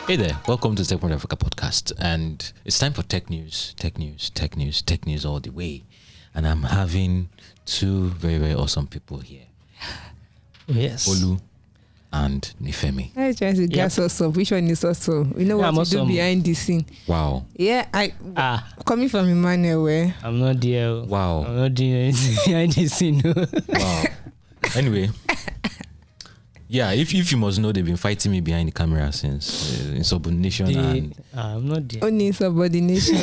Hey there, welcome to the Tech Point Africa podcast, and it's time for tech news all the way. And I'm having two very, very awesome people here. Yes. Olu and Nifemi. I trying to guess also which one is also. We know what to do behind the scene. Wow. Yeah, coming from Emmanuel, where I'm not there. Wow. I'm not doing anything behind the scene. Wow. Anyway. Yeah, if you must know, they've been fighting me behind the camera since insubordination and I'm not there. only insubordination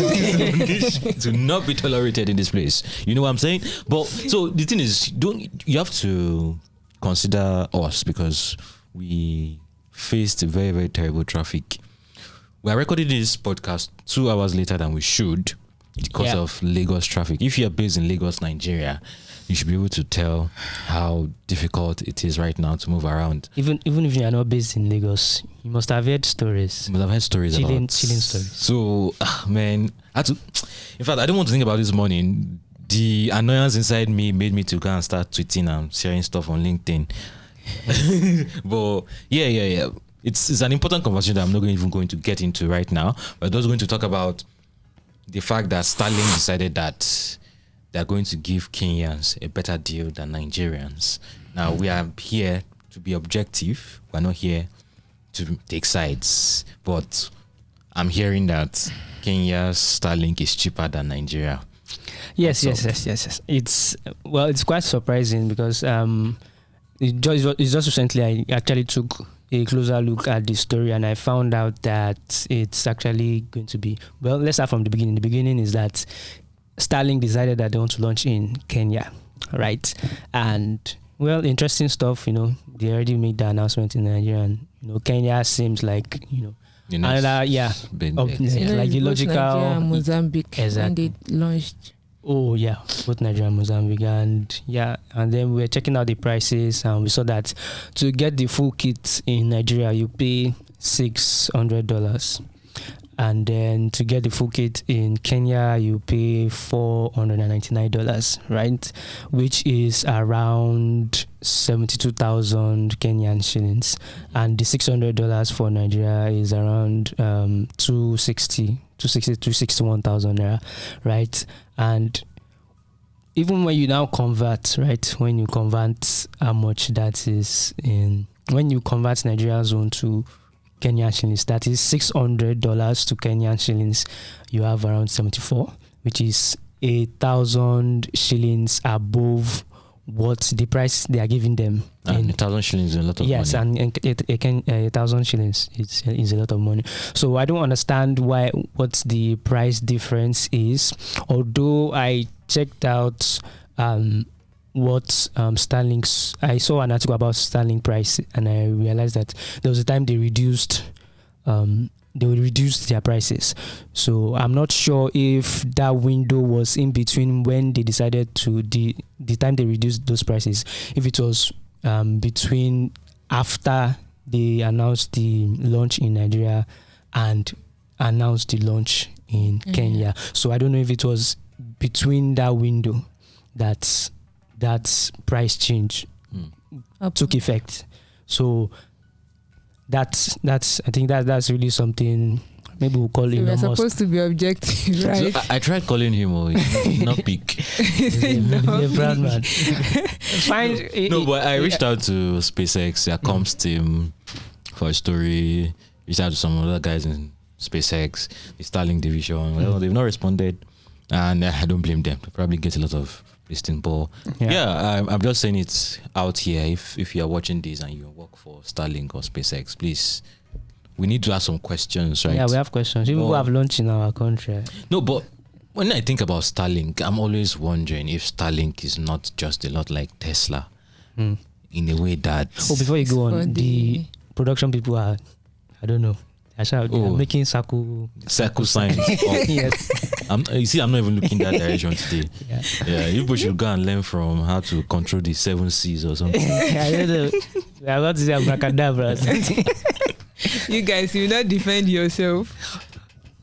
to not be tolerated in this place. You know what I'm saying? But so the thing is, you have to consider us because we faced very, very terrible traffic. We are recording this podcast 2 hours later than we should because of Lagos traffic. If you are based in Lagos, Nigeria, you should be able to tell how difficult it is right now to move around. Even if you are not based in Lagos, you must have heard stories. You must have heard stories chilling about stories. So, man, in fact, I don't want to think about this morning. The annoyance inside me made me to go and start tweeting and sharing stuff on LinkedIn. But yeah. It's an important conversation that I'm not even going to get into right now. But I'm just going to talk about the fact that Starlink decided that they're going to give Kenyans a better deal than Nigerians. Now, we are here to be objective. We're not here to take sides. But I'm hearing that Kenya's Starlink is cheaper than Nigeria. Yes. It's quite surprising because it's just recently I actually took a closer look at the story and I found out that it's actually going to be, well, let's start from the beginning. The beginning is that Starlink decided that they want to launch in Kenya, right? And, well, interesting stuff, they already made the announcement in Nigeria and, Kenya seems like, another, like the logical... Nigeria and Mozambique when they launched. Oh, yeah, both Nigeria and Mozambique. And then we were checking out the prices and we saw that to get the full kit in Nigeria, you pay $600. And then to get the full kit in Kenya, you pay $499, right? Which is around 72,000 Kenyan shillings. And the $600 for Nigeria is around 261,000 naira, right? And even when you now convert, right? When you convert how much that is when you convert Nigerian zone to Kenyan shillings, that is $600 to Kenyan shillings, you have around 74, which is 1,000 shillings above what the price they are giving them. And 1,000 shillings is a lot of money. Yes, and 1,000 shillings is a lot of money. So I don't understand what the price difference is. Although I checked out what Starlink's, I saw an article about Starlink price and I realized that there was a time they reduced their prices. So I'm not sure if that window was in between when they decided to the time they reduced those prices, if it was between after they announced the launch in Nigeria and announced the launch in Kenya. So I don't know if it was between that window that price change took effect. So that's I think that's really something. Maybe we'll call him. We're supposed to be objective, right? So I tried calling him, not pick. He's a brand man. No, but I reached out to SpaceX, their comms team, for a story. Reached out to some other guys in SpaceX, the Starlink division. Well, they've not responded, and I don't blame them. They probably get a lot of listing, but I'm just saying it's out here. If you are watching this and you work for Starlink or SpaceX, please, we need to ask some questions, right? Yeah, we have questions. People have launched in our country. No, but when I think about Starlink, I'm always wondering if Starlink is not just a lot like Tesla in a way that... Oh, before you go on, the production people are, I don't know, they're making circle signs. Yes. You see, I'm not even looking that direction today. Yeah, you should go and learn from how to control the 7 C's or something. I don't know. We are about to say abracadabra. You guys, you not defend yourself.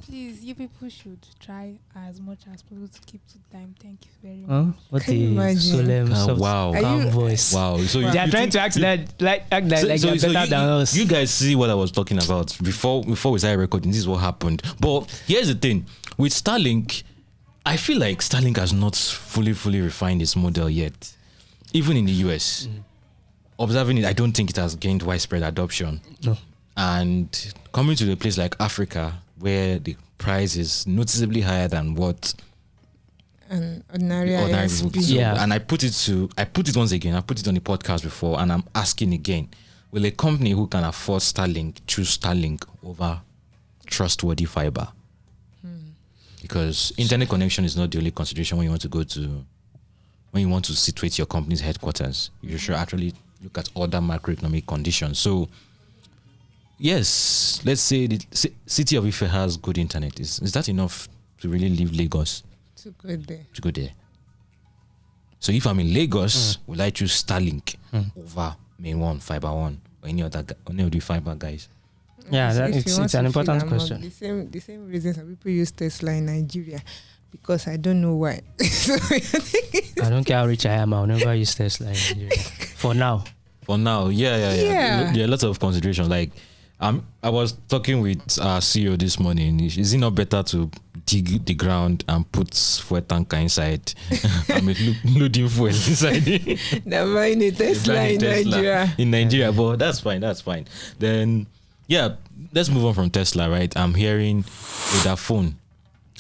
Please, you people should try as much as possible to keep to time. Thank you very much. What Can you a imagine? solemn, soft, wow. calm voice. Wow. So They are trying to act like they're better than us. You guys see what I was talking about before we started recording. This is what happened. But here's the thing: with Starlink, I feel like Starlink has not fully refined its model yet. Even in the US, observing it, I don't think it has gained widespread adoption. No. And coming to a place like Africa, where the price is noticeably higher than what An ordinary ordinary ISP. people. So, Yeah. and I put it once again. I put it on the podcast before, and I'm asking again: will a company who can afford Starlink choose Starlink over trustworthy fiber? Because internet connection is not the only consideration when you want to situate your company's headquarters. You should actually look at other macroeconomic conditions. So, yes, let's say the city of Ife has good internet. Is that enough to really leave Lagos To go there. to go there? So if I'm in Lagos, will I choose Starlink over Main One, Fiber One, or any of the fiber guys? Yeah, So if you it's want an to important feel among question. The same reason some people use Tesla in Nigeria, because I don't know why. So I don't care how rich I am, I'll never use Tesla in Nigeria. For now. For now, yeah. Yeah. There are lots of considerations. Like, I was talking with our CEO this morning. Is it not better to dig the ground and put fuel tanker inside? I mean, loading fuel inside it. they're buying a Tesla in Nigeria. In Nigeria, but that's fine. Then, yeah, let's move on from Tesla, right? I'm hearing Vodafone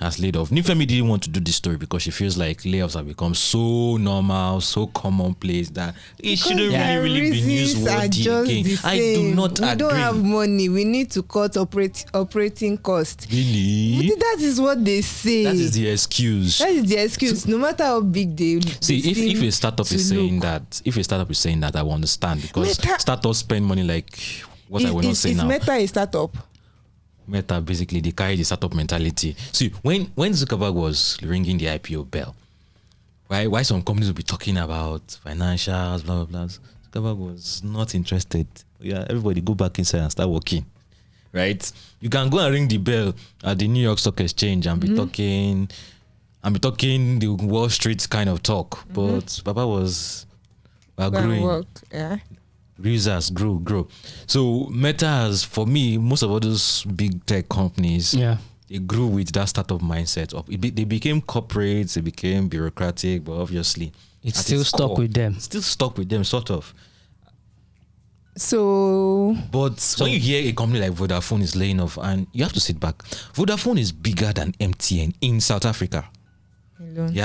has laid off. Nifemi didn't want to do this story because she feels like layoffs have become so normal, so commonplace that it shouldn't really be newsworthy again. I do not agree. We don't have money. We need to cut operating costs. Really? That is what they say. That is the excuse. That is the excuse. No matter how big they See, if a startup is saying look. that, I will understand, because Meta- startups spend money like what I will not say is now. Meta a startup? Meta, basically, they carry the startup mentality. See, when Zuckerberg was ringing the IPO bell, why some companies will be talking about financials, blah, blah, blah. Zuckerberg was not interested. Yeah, everybody go back inside and start working, right? You can go and ring the bell at the New York Stock Exchange and be talking the Wall Street kind of talk. But Baba was growing. Work, yeah. Users grow. So Meta has, for me, most of all those big tech companies, they grew with that startup mindset. They became corporates, they became bureaucratic, but obviously It's still stuck with them. Still stuck with them, sort of. So when you hear a company like Vodafone is laying off, and you have to sit back, Vodafone is bigger than MTN in South Africa. alone. They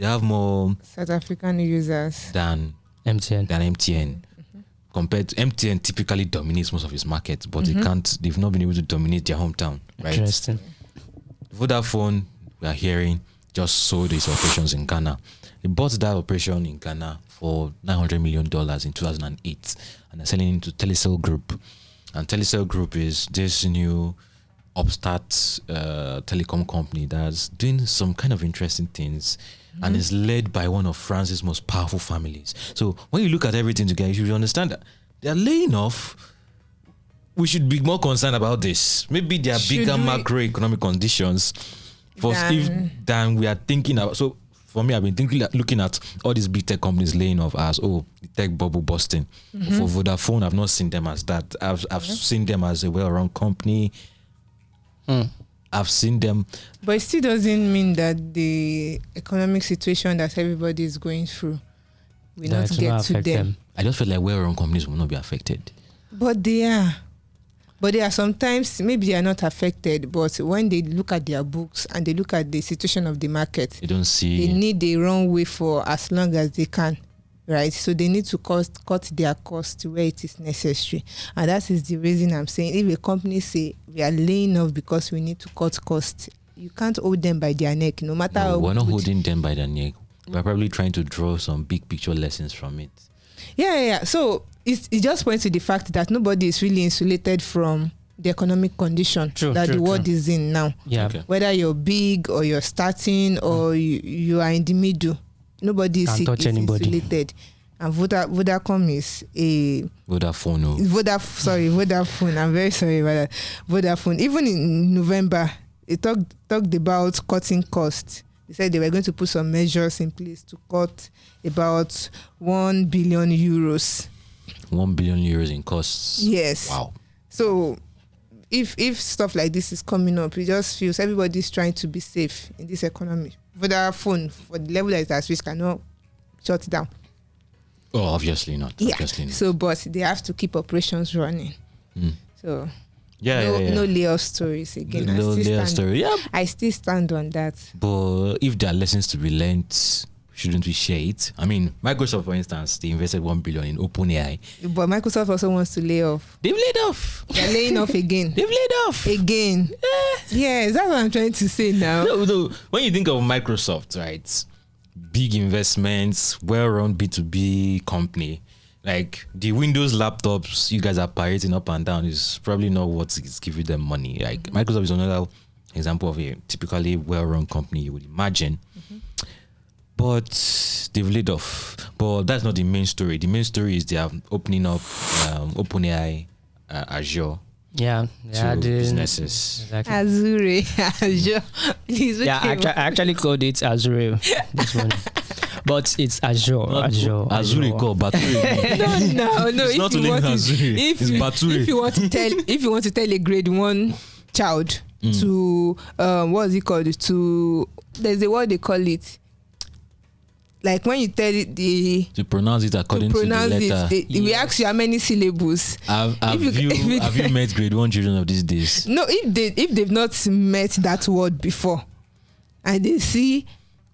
have more South African users than MTN. Compared to MTN, typically dominates most of its markets, but they've not been able to dominate their hometown, right? Interesting. Vodafone, we are hearing, just sold its operations in Ghana. They bought that operation in Ghana for $900 million in 2008, and they're selling it to Telecel Group. And Telecel Group is this new upstart telecom company that's doing some kind of interesting things, and is led by one of France's most powerful families. So when you look at everything together, you should understand that they're laying off. We should be more concerned about this. Maybe there are bigger macroeconomic conditions than we are thinking about. So for me, I've been looking at all these big tech companies laying off as the tech bubble busting. For Vodafone, I've not seen them as that. I've seen them as a well-run company. I've seen them, but it still doesn't mean that the economic situation that everybody is going through will not get to them. I just feel like well-run companies will not be affected. But they are sometimes, maybe they are not affected, but when they look at their books and they look at the situation of the market, they don't see. They need the runway for as long as they can, right? So they need to cut their cost where it is necessary. And that is the reason I'm saying, if a company say we are laying off because we need to cut costs, you can't hold them by their neck, no matter how we're not holding them by their neck. We're probably trying to draw some big picture lessons from it. Yeah. So it just points to the fact that nobody is really insulated from the economic condition that the world is in now. Yeah. Okay. Whether you're big or you're starting or you are in the middle, nobody is insulated. and Vodacom is a Vodafone. Vodafone. I'm very sorry about that. Vodafone. Even in November, it talked about cutting costs. They said they were going to put some measures in place to cut about 1 billion euros. 1 billion euros in costs. Yes. Wow. So if stuff like this is coming up, it just feels everybody's trying to be safe in this economy. Vodafone, for the level that it has reached, cannot shut down. Oh, obviously not. Yeah. Obviously not. So, but they have to keep operations running. So, no layoff stories again. I still stand on that. But if there are lessons to be learned, shouldn't we share it? I mean, Microsoft, for instance, they invested 1 billion in OpenAI. But Microsoft also wants to lay off. They've laid off. They're laying off again. They've laid off again. Yes, that's what I'm trying to say now. No. When you think of Microsoft, right? Big investments, well-run B2B company. Like the Windows laptops you guys are pirating up and down is probably not what is giving them money. Like Microsoft is another example of a typically well-run company you would imagine. But they've laid off. But that's not the main story. The main story is they are opening up OpenAI, Azure. Yeah, to businesses. Exactly. Azure. Please, I actually called it Azure this morning. But it's Azure. Azure. Called Bature. No. It's not only Azure. It's Bature. If you want to tell a grade 1 child to what is it called? There's a word they call it. Like when you tell it to pronounce it according to the letter. We ask you how many syllables. Have you met grade 1 children of these days? No, if they've not met that word before, and they see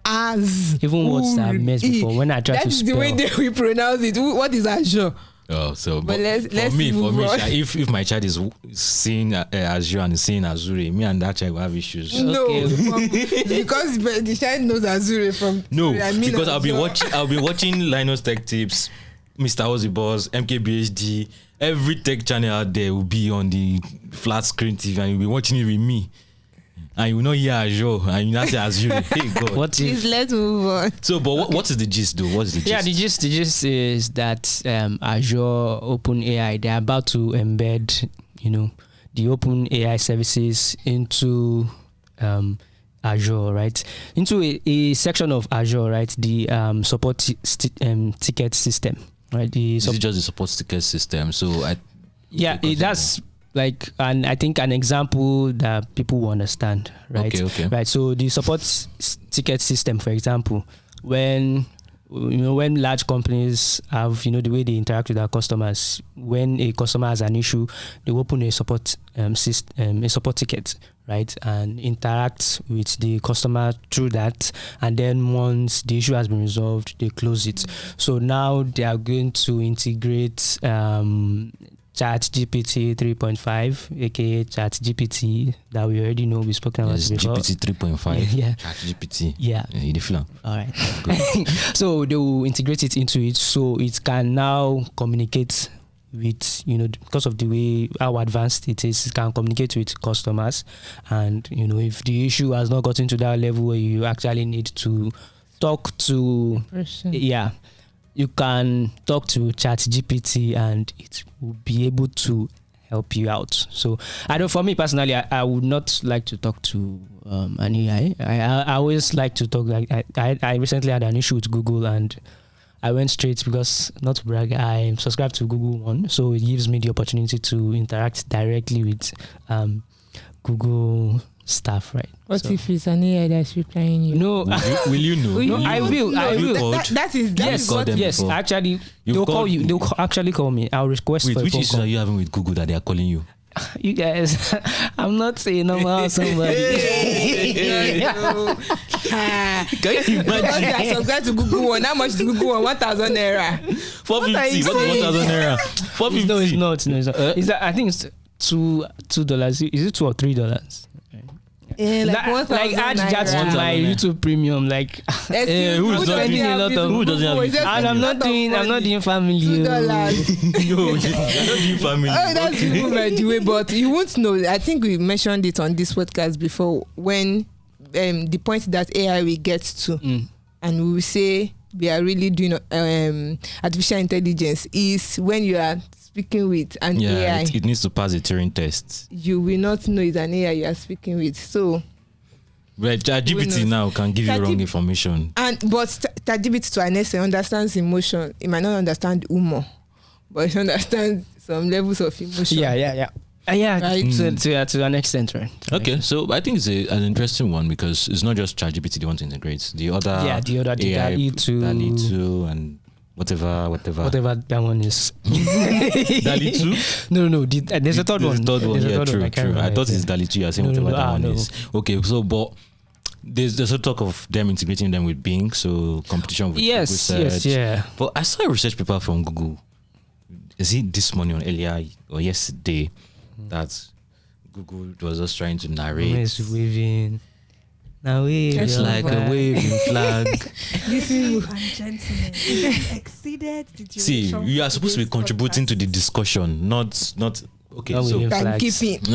as even words I've met before when I try to spell. That's the way we pronounce it. What is Azure? Oh, so but let's for me, if my child is seeing Azure and is seeing Azure, me and that child will have issues. No, because the child knows Azure from. No, because I'll be watching Linus Tech Tips, Mr. Ozzy Boss, MKBHD. Every tech channel out there will be on the flat screen TV, and you'll be watching it with me. And you will not hear Azure, and you not say Azure. Hey God. Please, let's move on. So, but what is the gist, though? What is the gist? Yeah, the gist is that Azure, OpenAI, they're about to embed, the OpenAI services into Azure, right? Into a section of Azure, right? The support ticket system, right? Is it just the support ticket system? So that's like, and I think an example that people will understand, right? Okay. Right. So the support ticket system, for example, when large companies have, the way they interact with their customers, when a customer has an issue, they open a support system, a support ticket, right, and interact with the customer through that, and then once the issue has been resolved, they close it. So now they are going to integrate ChatGPT 3.5, aka ChatGPT, that we already know, we've spoken about before. GPT 3.5. Yeah. ChatGPT. Yeah. All right. So they will integrate it into it, so it can now communicate with, because of the way how advanced it is, it can communicate with customers, and if the issue has not gotten to that level where you actually need to talk to person. Yeah. You can talk to ChatGPT and it will be able to help you out. So, for me personally, I would not like to talk to an AI. I always like to talk. I recently had an issue with Google, and I went straight, because, not to brag, I subscribe to Google One, so it gives me the opportunity to interact directly with Google staff, right? What if it's an AI that's replying you? No. Will you know? No, I will. That is what. Yes. Actually, they'll call you. They'll actually call me. I'll request for a phone which issue call. are you having with Google that they are calling you? You guys, I'm not saying normal somebody. No. Can you imagine? I subscribe to Google One. How much is Google One? 1,000 naira. 450. What is 1,000 naira? 450. No, it's not. Is that? I think it's $2. Is it $2 or $3? Yeah, like add that to my YouTube Premium, like who doesn't have it? And I'm not doing family. $2. No, you're not doing family. Oh, that's even by the way, but you won't know. I think we mentioned it on this podcast before, when the point that AI will get to, and we will say we are really doing artificial intelligence is when you are speaking with an AI. It needs to pass a Turing test. You will not know it's an AI you are speaking with. So, right, ChatGPT now can give you wrong information. But ChatGPT to an extent understands emotion. It might not understand humor, but it understands some levels of emotion. Yeah, Right. to an extent, right? Okay, so I think it's an interesting one because it's not just ChatGPT they want to integrate. The other AI, DALL-E 2 and whatever that one is. DALL-E 2? No. There's a third one. There's a third one. Yeah, true. I thought it's it. DALL-E 2. You're saying whatever that one is. Okay, so but there's a talk of them integrating them with Bing, so competition with Google search. Yeah. But I saw a research paper from Google. Is it this morning or earlier or yesterday that Google was just trying to narrate? It's waving. Now It's like a waving flag. Ladies and gentlemen, you have exceeded the duration. See, you are of supposed to be today's contributing to the podcast. discussion, not. Okay, Now so we flags. Timekeeping.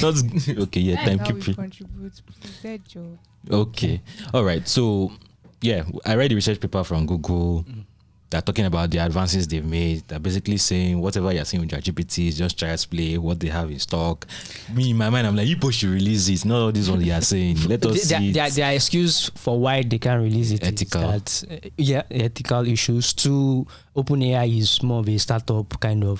not okay. Yeah, That's how we timekeeping. contribute. Please, Joe. Okay, all right. So, yeah, I read the research paper from Google. They're talking about the advances they've made. They're basically saying whatever you're seeing with ChatGPT is just child's play, what they have in stock. Me, in my mind, I'm like, you should release it. Not all this one you are saying. Let us see it. Their excuse for why they can't release it Ethical. is that, ethical issues. Two, OpenAI is more of a startup kind of.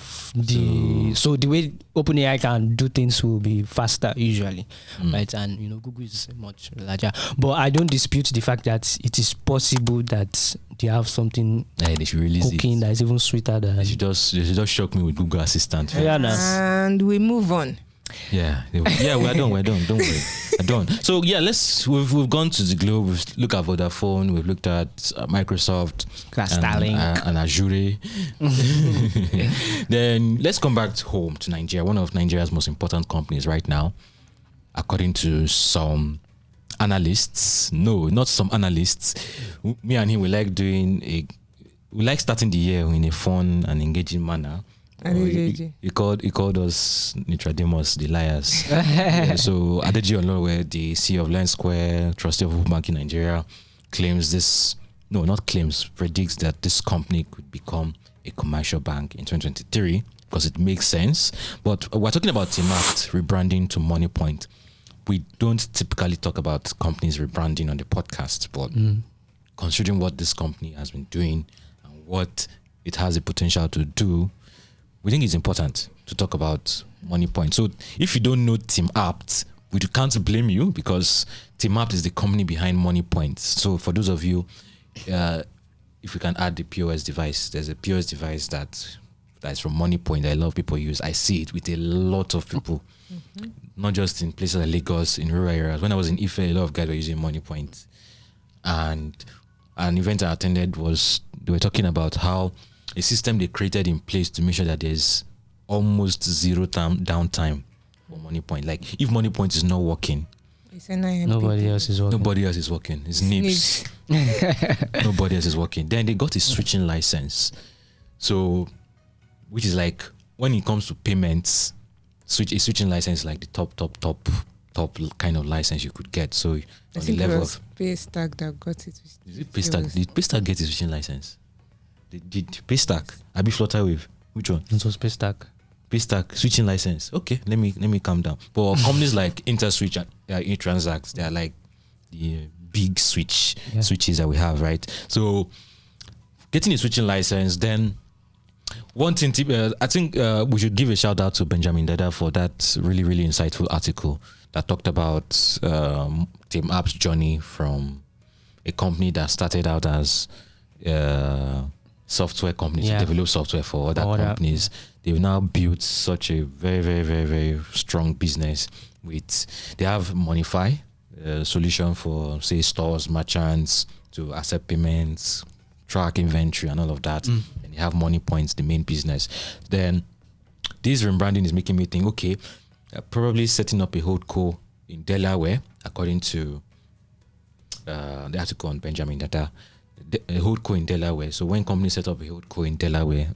So the way OpenAI can do things will be faster usually, right? And Google is much larger. But I don't dispute the fact that it is possible that they have something They should release cooking it. that is even sweeter than. They should just shock me with Google Assistant. Yeah, no. And we move on. Yeah, we're done. Don't worry, we're done. So yeah, we've gone to the globe. We've looked at Vodafone. We've looked at Microsoft, Starlink. and Azure. Then let's come back home to Nigeria. One of Nigeria's most important companies right now, according to some analysts. No, not some analysts. Me and him, we like starting the year in a fun and engaging manner. He called us Nicodemus, the liars. Yeah, so Adeji Olowe, the CEO of Lion Square, trustee of Open Bank in Nigeria, predicts that this company could become a commercial bank in 2023 because it makes sense. But we're talking about Timact rebranding to MoneyPoint. We don't typically talk about companies rebranding on the podcast, but considering what this company has been doing and what it has the potential to do, we think it's important to talk about MoneyPoint. So if you don't know TeamApt, we can't blame you because TeamApt is the company behind MoneyPoint. So for those of you, if we can add the POS device, there's a POS device that's from MoneyPoint that a lot of people use. I see it with a lot of people, not just in places like Lagos, in rural areas. When I was in Ife, a lot of guys were using MoneyPoint. And an event I attended they were talking about how a system they created in place to make sure that there's almost zero downtime for MoneyPoint. Like if MoneyPoint is not working, Nobody else is working. It's NIPS. Nobody else is working. Then they got a switching license. So, which is like when it comes to payments, a switching license is like the top kind of license you could get. So I on think the it level was of Paystack that got it. is it Paystack? Did Paystack get a switching license? Did Paystack? Abi Flutterwave? Which one? It was Paystack. Paystack switching license. Okay, let me calm down. But companies like InterSwitch and eTransact, they are like the big switches that we have, right? So getting a switching license, then one thing I think we should give a shout out to Benjamin Dada for that really, really insightful article that talked about TeamApt's journey from a company that started out as software company to develop software for other companies. They've now built such a very, very, very, very strong business. They have Monify, a solution for say stores, merchants to accept payments, track inventory, and all of that. And you have MoneyPoints, the main business. Then this rebranding is making me think, okay, probably setting up a holdco in Delaware, according to the article on Benjamin Data. A holdco in Delaware. So when companies set up a holdco in Delaware,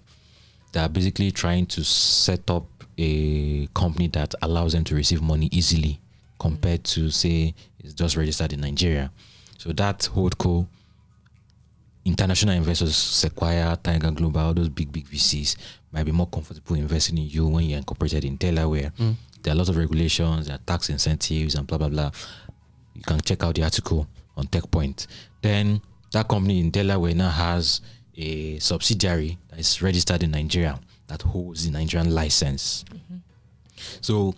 they are basically trying to set up a company that allows them to receive money easily compared to say it's just registered in Nigeria. So that holdco international investors, Sequoia, Tiger Global, all those big VCs might be more comfortable investing in you when you're incorporated in Delaware. There are lots of regulations, there are tax incentives and blah, blah, blah. You can check out the article on TechPoint. Then that company in Delaware now has a subsidiary that is registered in Nigeria that holds the Nigerian license. So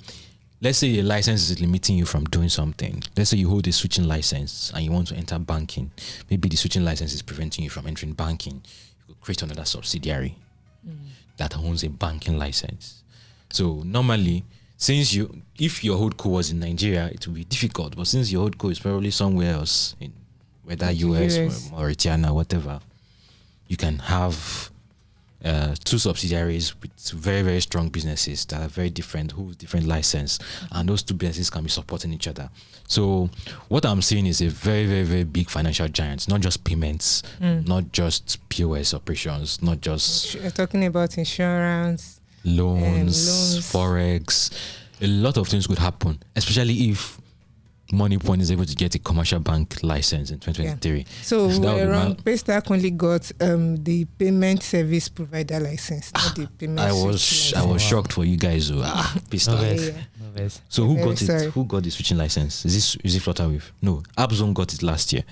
let's say a license is limiting you from doing something. Let's say you hold a switching license and you want to enter banking. Maybe the switching license is preventing you from entering banking. You could create another subsidiary that owns a banking license. So normally, if your holdco was in Nigeria, it would be difficult. But since your holdco is probably somewhere else, in whether US or Mauritania, whatever, you can have two subsidiaries with very, very strong businesses that are very different, who have different license, and those two businesses can be supporting each other. So what I'm seeing is a very, very, very big financial giant, not just payments, not just POS operations, not just You're talking about insurance, loans, forex. A lot of things could happen, especially if Moneypoint is able to get a commercial bank license in 2023. Yeah. So That would we're be wrong. mad. Paystack only got the payment service provider license, not the payment. I was switch I was license. shocked for you guys. Pissed No off. vex. Yeah. No vex. So who Very got it? sorry. Who got the switching license? Is it Flutterwave? No, AppZone got it last year.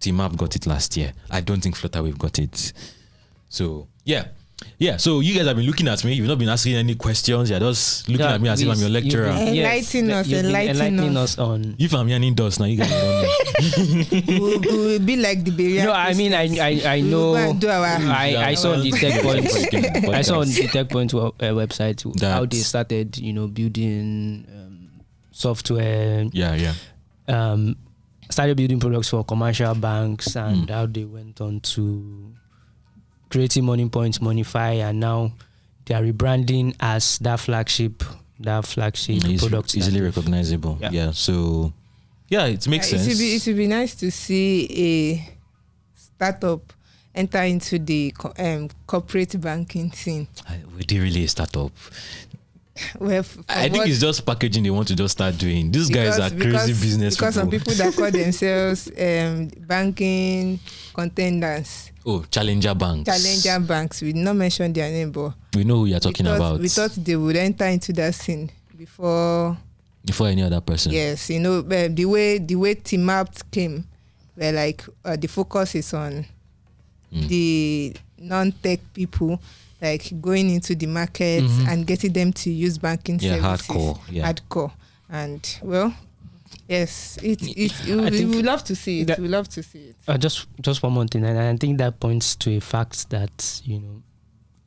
TeamApp got it last year. I don't think Flutterwave got it. So yeah. So you guys have been looking at me. You've not been asking any questions. You're just looking at me as if I'm your lecturer. Enlighten us, enlighten us. on. If I'm yanning dust now, you guys don't know. We'll be like the Berea. No, I mean, I know. We'll go and do our. I saw on the Tech Point. I saw on the Tech Point website how they That's- started, building software. Yeah. Started building products for commercial banks, and how they went on to creating Moneypoint, Monify, and now they are rebranding as that flagship It's product. easily that- recognizable. Yeah. Yeah. So yeah, it makes It sense. would be nice to see a startup enter into the corporate banking scene. We did really a startup. Well, I think it's just packaging they want to just start doing. These guys are crazy business because some people. people that call themselves banking contenders, Challenger banks. challenger banks, we not mention their name, but We know who you're talking about. we thought they would enter into that scene before. Before any other person. Yes, the way TeamApp came, where like the focus is on the non-tech people, like going into the market and getting them to use banking services. Hardcore. And well, yes, we would love to see it. We love to see it. Just one more thing, and I think that points to a fact that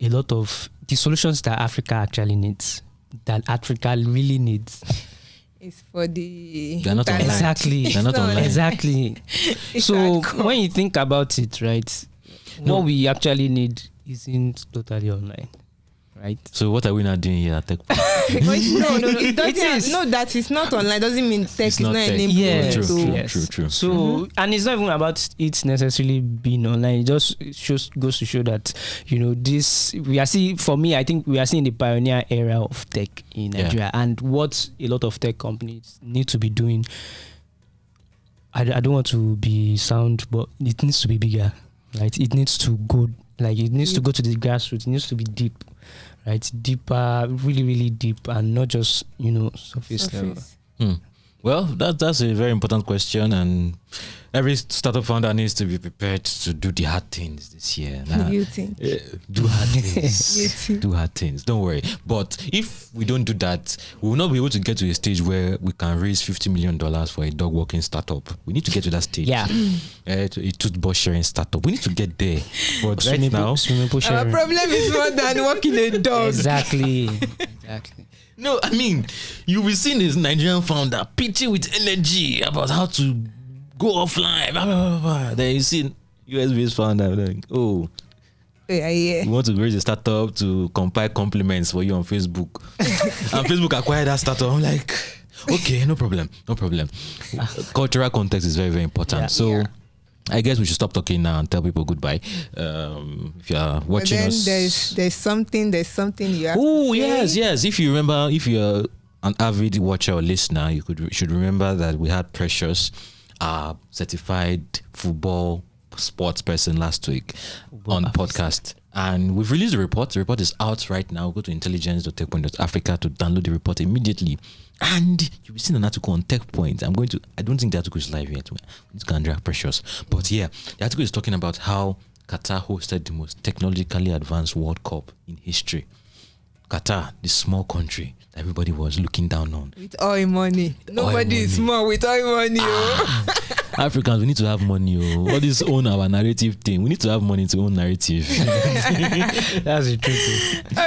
a lot of the solutions that Africa actually needs, that Africa really needs. It's for the They're not online. Exactly. They're not online. Exactly. It's So hardcore. when you think about it, right, what we actually need isn't totally online, right? So what are we not doing here at Tech? no, it doesn't. No, that is not online. Doesn't mean tech It's is not not tech. enabling. Yes. you to- Yes. True. So, and it's not even about it necessarily being online. It just goes to show that, I think we are seeing the pioneer era of tech in Nigeria, and what a lot of tech companies need to be doing. I don't want to be sound, but it needs to be bigger, right? It needs to go, it needs to go to the grassroots. It needs to be deep, right? Deeper, really, really deep, and not just, surface level. Well, that's a very important question, and every startup founder needs to be prepared to do the hard things this year. You think? Do hard things. You think? Do hard things. Don't worry. But if we don't do that, we will not be able to get to a stage where we can raise $50 million for a dog walking startup. We need to get to that stage. Yeah. A toothbrush sharing startup. We need to get there. But right now, Swimming pool Our sharing. problem is more than walking a dog. Exactly. no, I mean, you will see this Nigerian founder pitching with energy about how to go offline. Blah, blah, blah, blah. Then you see US-based founder like, Yeah. we want to raise a startup to compile compliments for you on Facebook. And Facebook acquired that startup. I'm like, okay, no problem. Cultural context is very, very important. Yeah. So I guess we should stop talking now and tell people goodbye. If you are But watching then us. there's something you have Oh, to say. yes. If you remember, if you're an avid watcher or listener, should remember that we had Precious, certified football sports person last week on the podcast. And we've released a report. The report is out right now. Go to intelligence.techpoint.africa to download the report immediately. And you'll be seeing an article on TechPoint. I don't think the article is live yet. We need to go and drag Precious. But yeah, the article is talking about how Qatar hosted the most technologically advanced World Cup in history. Qatar, this small country that everybody was looking down on. With oil money. Nobody is small with oil money. Africans, we need to have money. All this own our narrative thing. We need to have money to own narrative. That's the truth. All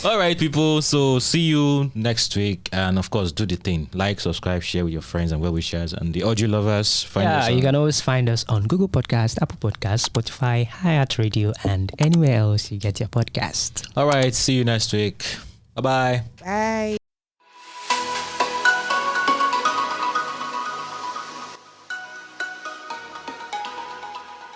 All right, people. So see you next week. And of course, do the thing. Like, subscribe, share with your friends and well-wishers. And the audio lovers, find us. You can always find us on Google Podcast, Apple Podcast, Spotify, Hi-Hat Radio, and anywhere else you get your podcast. All right. See you next week. Bye-bye. Bye.